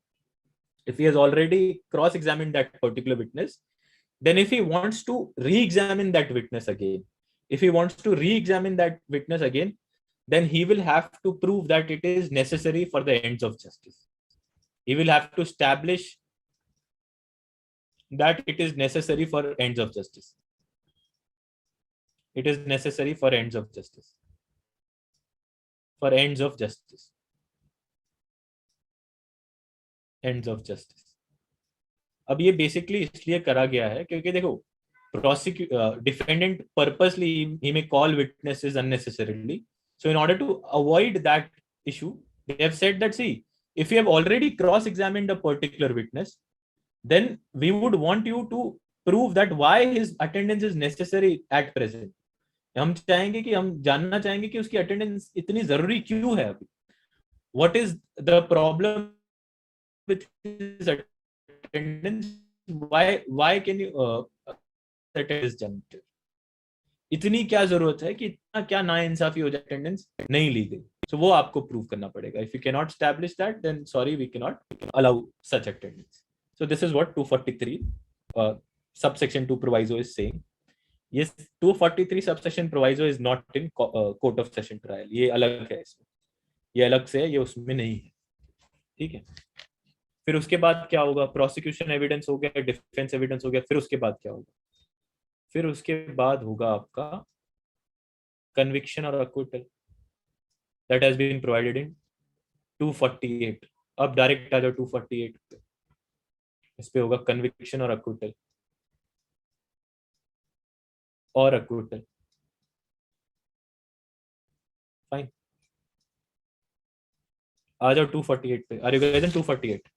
if he has already cross-examined that particular witness, then if he wants to re-examine that witness again, then he will have to prove that it is necessary for the ends of justice. He will have to establish that it is necessary for ends of justice. It is necessary for ends of justice. For ends of justice. Ends of justice. अब ये basically इसलिए करा गया है क्योंकि देखो defendant purposely he may call witnesses unnecessarily. So in order to avoid that issue, they have said that, see, if you have already cross-examined a particular witness, then we would want you to prove that why his attendance is necessary at present. हम चाहेंगे कि हम जानना चाहेंगे कि उसकी attendance इतनी जरूरी क्यों है अभी. What is the problem with his attendance? Why can you attend this juncture? इतनी क्या जरूरत है कि इतना क्या नाइंसाफी हो जाए अटेंडेंस नहीं ली गई. So वो आपको प्रूव करना पड़ेगा. If you cannot establish that, then sorry, we cannot allow such attendance. So this is what 243 subsection 2 proviso is saying. Yes, 243 subsection proviso is not in court of session trial. ये अलग है इसमें, ये अलग से है, ये उसमें नहीं है. ठीक है. फिर उसके बाद क्या होगा? प्रोसिक्यूशन एविडेंस हो गया, डिफेंस एविडेंस हो गया. फिर उसके बाद क्या होगा? फिर उसके बाद होगा आपका कन्विक्शन और acquittal. That has been provided in 248. अब डायरेक्ट आ जाओ 248 पे. इस पे होगा कन्विक्शन और अक्विटल और अक्विटल. फाइन. आ जाओ 248 पे. Are you guys in 248?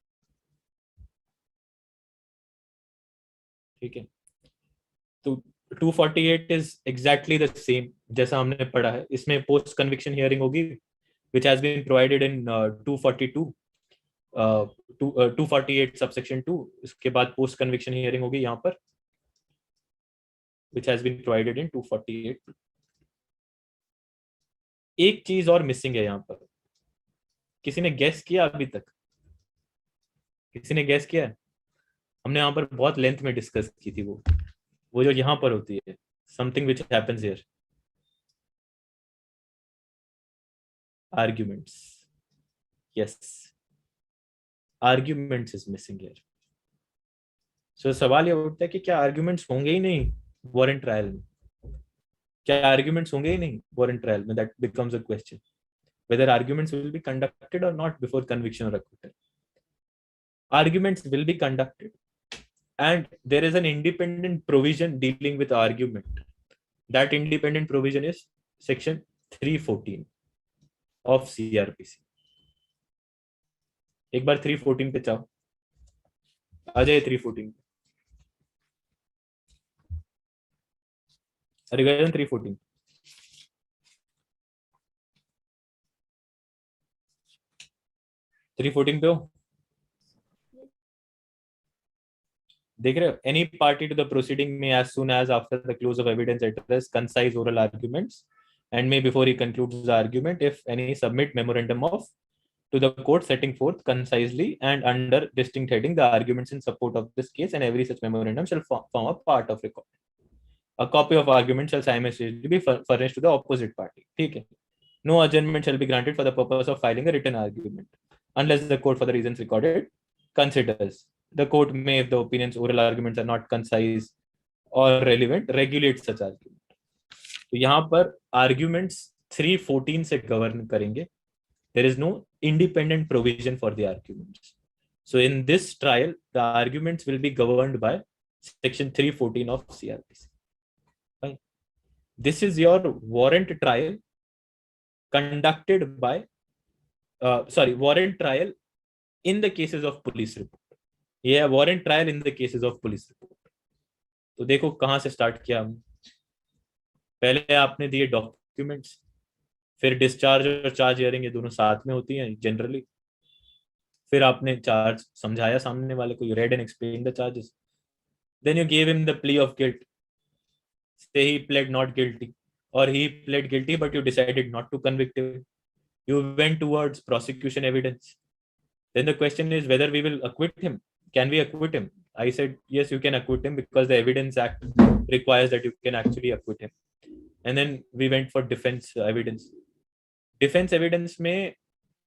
ठीक है. तो 248 इज एग्जैक्टली द सेम जैसा हमने पढ़ा है. इसमें पोस्ट कन्विक्शन हियरिंग होगी which has been provided in 242 248 subsection 2. इसके बाद पोस्ट कन्विक्शन हियरिंग होगी यहाँ पर which has been provided in 248. एक चीज और मिसिंग है यहाँ पर. किसी ने गैस किया अभी तक? किसी ने गैस किया? हमने यहाँ पर बहुत लेंथ में डिस्कस की थी वो जो यहाँ पर होती है, something which happens here. Arguments. Yes, arguments is missing here. So सवाल ये उठता है कि क्या arguments होंगे ही नहीं warrant trial में? क्या arguments होंगे ही नहीं warrant trial में? That becomes a question. Whether arguments will be conducted or not before conviction or acquittal. Arguments will be conducted, and there is an independent provision dealing with argument. That independent provision is section 314 of CRPC. एक बार 314 पे जाओ. आ जाए 314 पे. अरे गए 314. पे हो? देख रहे हो? Any party to the proceeding may, as soon as after the close of evidence, address concise oral arguments, and may, before he concludes the argument, if any, submit memorandum to the court setting forth concisely and under distinct heading the arguments in support of this case, and every such memorandum shall form a part of record. A copy of argument shall simultaneously be furnished to the opposite party. ठीक है. No adjournment shall be granted for the purpose of filing a written argument, unless the court, for the reasons recorded, considers. The court may, if the opinion's oral arguments are not concise or relevant, regulate such argument. तो यहाँ पर arguments 314 से govern करेंगे. There is no independent provision for the arguments. So in this trial, the arguments will be governed by section 314 of CRPC. Fine. This is your warrant trial conducted by, warrant trial in the cases of police report. ये है warrant trial in the cases of police report. तो देखो कहां से start किया हम. पहले आपने दिए डॉक्यूमेंट्स, फिर डिस्चार्ज और चार्ज हियरिंग ये दोनों साथ में होती हैं जनरली. फिर आपने चार्ज समझाया सामने वाले को, you read and explain the charges. Then you give him the plea of guilt. Say he pleaded not guilty और he pleaded guilty but you decided not to convict him. You went towards prosecution evidence. Then the question is whether we will acquit him. Can we acquit him? I said yes, you can acquit him because the Evidence Act requires that you can actually acquit him. And then we went for defense evidence. Defense evidence में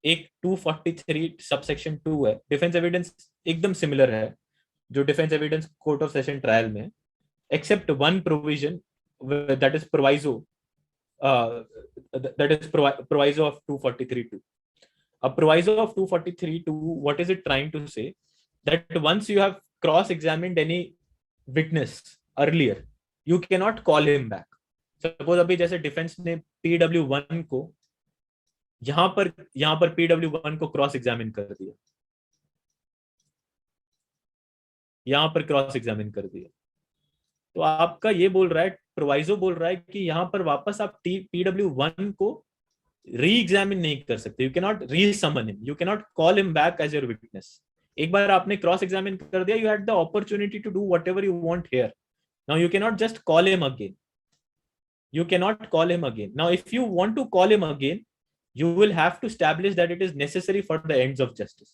एक 243 subsection 2 है. Defense evidence एकदम similar है जो defense evidence court of session trial में, except one provision that is proviso. That is proviso of 243(2). A proviso of 243(2), what is it trying to say? That once you have cross-examined any witness earlier, you can not call him back. Suppose अभी जैसे defence ने PW1 को यहाँ पर PW1 को cross examine कर दिया, यहाँ पर क्रॉस एग्जामिन कर दिया, तो आपका ये बोल रहा है, प्रोवाइजो बोल रहा है कि यहाँ पर वापस आप PW1 को री एग्जामिन नहीं कर सकते। You can not re summon him, you can not call him back as your witness. एक बार आपने क्रॉस एग्जामिन कर दिया, you had the opportunity to do whatever you want here. Now you can not just call him again, you cannot call him again. Now if you want to call him again, you will have to establish that it is necessary for the ends of justice.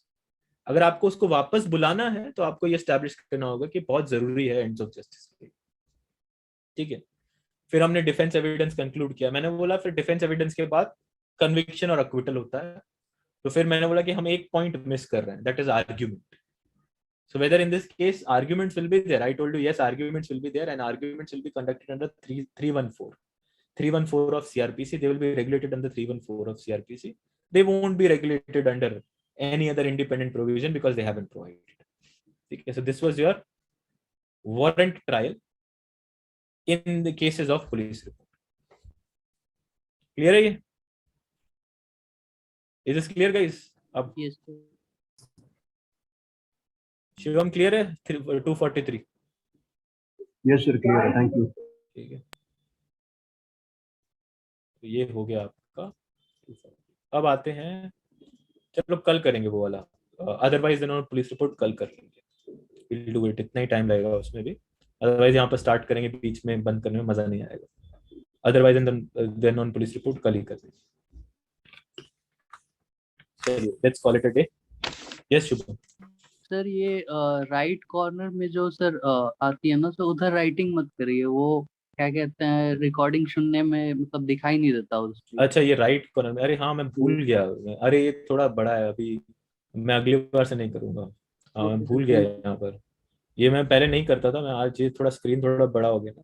अगर आपको उसको वापस बुलाना है तो आपको ये establish करना होगा कि बहुत जरूरी है एंड्स ऑफ जस्टिस के लिए, ठीक है। फिर हमने डिफेंस एविडेंस कंक्लूड किया। मैंने बोला फिर डिफेंस एविडेंस के बाद कन्विक्शन और अक्विटल होता है, तो फिर मैंने बोला कि हम एक पॉइंट मिस कर रहे हैं, that is argument. So whether in this case arguments will be there, I told you yes, arguments will be there, and arguments will be conducted under 314 of CRPC. They will be regulated under 314 of CRPC. They won't be regulated under any other independent provision because they haven't provided. Okay, so this was your warrant trial in the cases of police report. Clear है? Is this clear, guys? अब Yes, sir. Shivam clear है? 243 Yes, sir. Clear. Thank you. ठीक है, तो ये हो गया आपका। अब आते हैं, चलो कल करेंगे वो वाला, अदरवाइज पुलिस रिपोर्ट कल कर लेंगे, विल डू इट, इतना ही टाइम लगेगा उसमें भी। अदरवाइज यहाँ पर स्टार्ट करेंगे, बीच में बंद करने में मजा नहीं आएगा। Otherwise than on police report कल ही कर देंगे। चलिए let's call it a day. Yes Shubham. Sir ये राइट कॉर्नर में जो सर आती है ना, तो उधर राइटिंग मत करिए, वो क्या कहते हैं रिकॉर्डिंग सुनने में मतलब दिखाई नहीं देता उसमें। अच्छा ये राइट कॉर्नर में, अरे हाँ मैं भूल गया, अरे ये थोड़ा बड़ा है, अभी मैं अगली बार से नहीं करूंगा। हाँ मैं भूल गया यहाँ पर, ये मैं पहले नहीं करता था, मैं आज ये थोड़ा स्क्रीन थोड़ा बड़ा हो गया ना।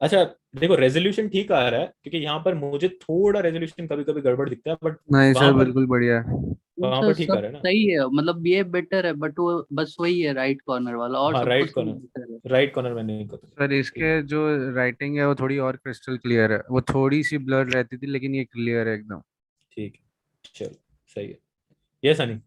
अच्छा देखो रेजोल्यूशन ठीक आ रहा है, क्योंकि यहाँ पर मुझे थोड़ा रेजोल्यूशन कभी कभी गड़बड़ दिखता है, बट नहीं वहाँ सर पर बिल्कुल बढ़िया है। वहाँ पर ठीक आ रहा है ना। सही है, मतलब ये बेटर है, बट वो बस वही है राइट कॉर्नर वाला, और हाँ सब राइट कुछ नहीं कॉर्नर, better है। राइट कॉर्नर में नहीं करूँ। सर इसके जो राइटिंग है वो थोड़ी और क्रिस्टल क्लियर है, वो थोड़ी सी ब्लर रहती थी लेकिन ये क्लियर है एकदम। ठीक है चलो सही है। यस अनी।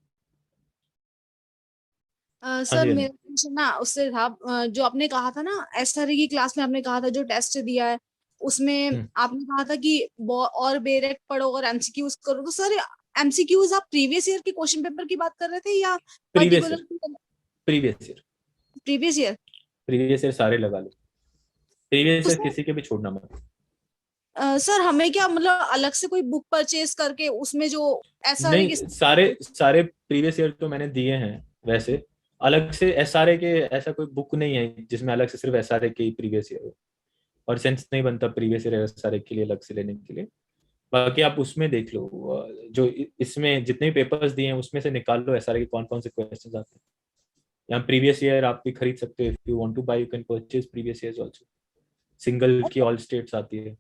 सर मेरा क्वेश्चन ना उससे था, जो आपने कहा था ना SRE की क्लास में, आपने कहा था जो टेस्ट दिया है उसमें आपने कहा था कि और बेरेक्ट पढ़ो और MCQs करो, तो सर MCQs आप प्रीवियस ईयर के क्वेश्चन पेपर की बात कर रहे थे या प्रीवियस पर्टिकुलर? प्रीवियस ईयर सारे लगा लो, प्रीवियस ईयर किसी के भी छोड़ना मत। सर हमें क्या मतलब अलग से कोई बुक परचेज करके उसमें जो SRE नहीं, के सारे प्रीवियस ईयर तो मैंने दिए हैं, वैसे अलग से SRA के ऐसा कोई बुक नहीं है जिसमें अलग से सिर्फ SRA के ही प्रीवियस ईयर हो, और सेंस नहीं बनता प्रीवियस ईयर SRA के लिए अलग से लेने के लिए। बाकी आप उसमें देख लो, जो इसमें जितने भी पेपर्स दिए हैं उसमें से निकाल लो SRA के कौन कौन से क्वेश्चंस आते हैं। यहाँ प्रीवियस ईयर आप भी खरीद सकते हो, if you want to buy you can purchase previous years also, single की ऑल स्टेट्स आती है।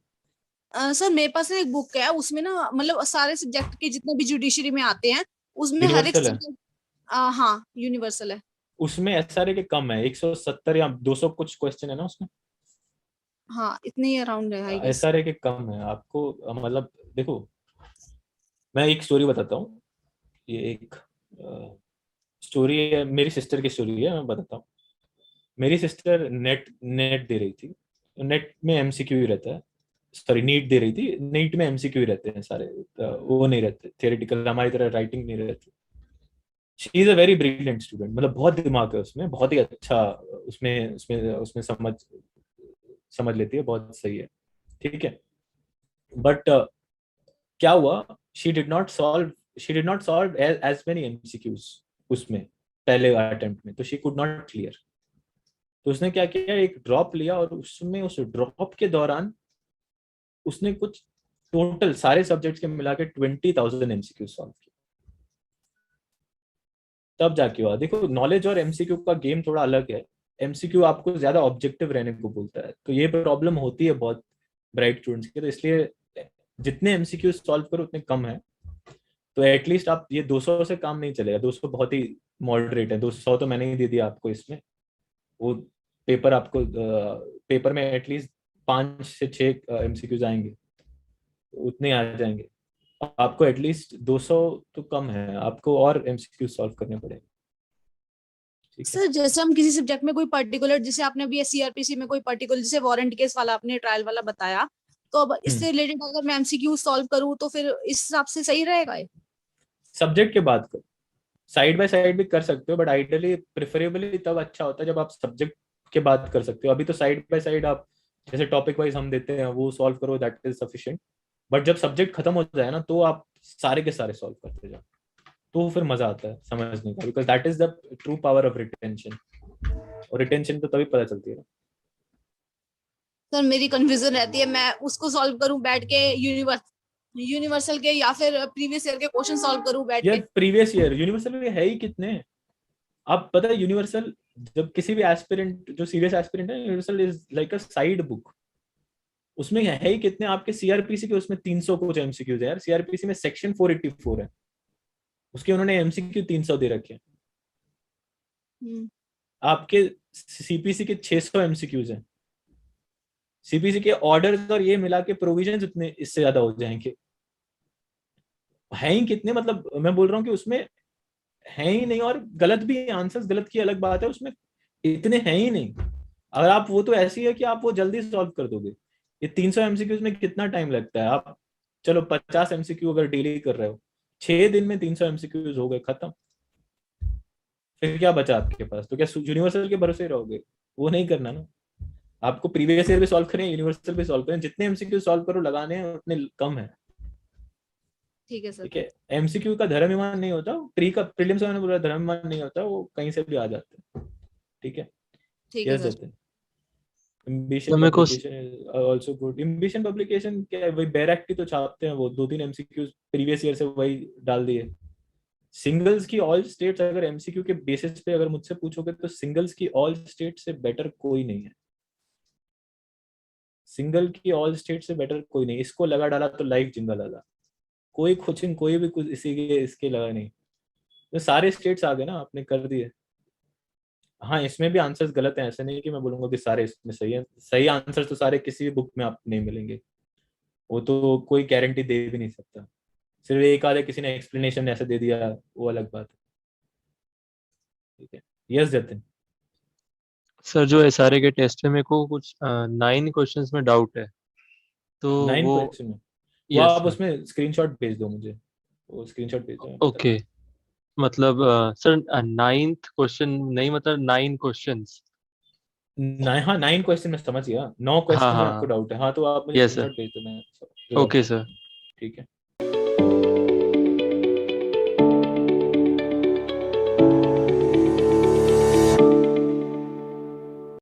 सर मेरे पास ना एक बुक है, उसमें ना मतलब सारे सब्जेक्ट के जितने भी जुडिशरी में आते हैं उसमें हर एक यूनिवर्सल है? हाँ यूनिवर्सल है। उसमें SRA के कम है, 170 या 200 कुछ क्वेश्चन है ना उसमें। हाँ इतने ही अराउंड है आई गेस। SRA के कम है आपको, मतलब देखो मैं एक स्टोरी बताता हूँ, ये एक स्टोरी है, मेरी सिस्टर की स्टोरी है, मैं बताता हूँ। मेरी सिस्टर नेट दे रही थी, नेट में MCQ ही रहता है, सॉरी नीट दे रही थी, नीट में MCQ ही रहते हैं सारे, वो नहीं रहते थियोरेटिकल, हमारी तरह राइटिंग नहीं रहती। She is a very brilliant student, मतलब बहुत दिमाग है उसमें, बहुत ही अच्छा, उसमें समझ लेती है, बहुत सही है, ठीक है। बट क्या हुआ, she did not solve as many MCQs उसमें पहले अटेम्प्ट में, तो शी कुड नॉट क्लियर। तो उसने क्या किया, एक ड्रॉप लिया और उसमें उस ड्रॉप के दौरान उसने कुछ टोटल सारे सब्जेक्ट्स के मिला के 20,000 MCQ सॉल्व किया, तब जाके हुआ। देखो नॉलेज और MCQ का गेम थोड़ा अलग है, MCQ आपको ज्यादा ऑब्जेक्टिव रहने को बोलता है, तो ये प्रॉब्लम होती है बहुत ब्राइट स्टूडेंट्स की, तो इसलिए जितने MCQ सॉल्व करो उतने कम है। तो एटलीस्ट आप ये 200 से काम नहीं चलेगा, 200 बहुत ही मॉडरेट है, 200 तो मैंने ही दे दिया आपको इसमें, वो पेपर आपको पेपर में एटलीस्ट 5 से 6 MCQs आएंगे, उतने आ जाएंगे। आपको एटलीस्ट 200 तो कम है, आपको और MCQ सॉल्व करने पड़ेंगे। ठीक है, सर जैसे हम किसी सब्जेक्ट में कोई पर्टिकुलर, जैसे आपने अभी CRPC में कोई पर्टिकुलर, जैसे वारंट केस वाला आपने ट्रायल वाला बताया, तो अब इससे रिलेटेड अगर मैं MCQ सॉल्व करूँ तो फिर इस हिसाब से सही रहेगा ये? सब्जेक्ट के बाद कर, साइड बाय साइड भी कर सकते हो, बट आइडियली प्रेफरेबली तब अच्छा होता है जब आप सब्जेक्ट के बाद कर सकते हो। अभी तो साइड बाय साइड आप जैसे टॉपिक वाइज हम देते हैं वो सॉल्व करो, दैट इज सफिशिएंट। बट जब सब्जेक्ट खत्म हो जाए ना, तो आप सारे के सारे सॉल्व करते जाओ, तो फिर मजा आता है समझने का, because that is the true power of retention. और रिटेंशन तो तभी पता चलती है। सर मेरी कंफ्यूजन रहती है, मैं उसको सॉल्व करूं बैठ के यूनिवर्सल के, या फिर प्रीवियस ईयर के क्वेश्चन सॉल्व करूं बैठ यार के? प्रीवियस ईयर यूनिवर्सल में है ही कितने, आप पता है यूनिवर्सल जब किसी भी एस्पिरेंट जो सीरियस एस्पिरेंट है, universal is like a side book, उसमें है ही कितने। आपके CRPC के उसमें 300 कुछ MCQs है यार, CRPC में सेक्शन 484 है, उसके उन्होंने MCQ 300 दे रखे हैं। आपके CPC के 600 MCQs हैं, CPC के ऑर्डर्स और ये मिला के प्रोविजन उतने इससे ज्यादा हो जाएंगे। है ही कितने, मतलब मैं बोल रहा हूँ कि उसमें है ही नहीं, और गलत भी आंसर्स, गलत की अलग बात है, उसमें इतने हैं ही नहीं। अगर आप वो तो ऐसी है कि आप वो जल्दी सॉल्व कर दोगे। ये 300 MCQs में कितना टाइम लगता है? आप चलो 50 MCQ अगर डेली कर रहे हो, 6 दिन में 300 MCQs हो गए, खत्म। फिर क्या बचा आपके पास? तो क्या यूनिवर्सल के भरोसे रहोगे? वो नहीं करना ना, आपको प्रीवियस ईयर भी सॉल्व करें, यूनिवर्सल भी सॉल्व करें, जितने MCQ सॉल्व करो लगाने हैं उतने कम है। ठीक है सर। ठीक है, MCQ का धर्म नहीं होता, प्रीलिम्स में बोला धर्म नहीं होता, वो कहीं से भी आ जाते हैं। ठीक है, ठीक है यस सर। जतिन। एम्बिशन मेरे को publication is also good. Ambition publication क्या है, वही बैरेक्टी तो छापते हैं, वो 2-3 MCQs प्रीवियस ईयर से वही डाल दिए। सिंगल्स की ऑल स्टेट्स अगर MCQ के बेसिस पे अगर मुझसे पूछोगे तो सिंगल्स की ऑल स्टेट से बेटर कोई नहीं है। सिंगल की ऑल स्टेट से बेटर कोई नहीं, इसको लगा डाला तो लाइफ जिंदा लगा, कोई कोचिंग कोई भी कुछ इसी के इसके लगा नहीं, तो सारे स्टेट्स आ गए ना, आपने कर दिए। हाँ, इसमें भी आंसर्स गलत हैं, ऐसे नहीं कि मैं बोलूंगा कि सारे इसमें सही है। सही आंसर्स तो सारे किसी भी बुक में आप नहीं मिलेंगे, वो तो कोई गारंटी दे भी नहीं सकता। सिर्फ एक आधे किसी ने एक्सप्लेनेशन ऐसे दे दिया, वो अलग बात है। ठीक है, यस जतिन। सर जो SRA के टेस्ट है मेरे को कुछ 9 क्वेश्चंस में डाउट है, तो 9 वो क्वेश्चन में वो यस आप सर। उसमें स्क्रीनशॉट भेज दो मुझे, वो स्क्रीनशॉट भेज दो, मैं बता ओके, मतलब सर 9th क्वेश्चन नहीं, मतलब 9 क्वेश्चंस। हाँ 9 क्वेश्चन में समझ गया, 9 हाँ क्वेश्चन में आपको हाँ डाउट है, हाँ तो आप मुझे यस सर। स्क्रीनशॉट भेज दो, मैं रिजॉल्व ओके करता सर। हूँ। ठीक है।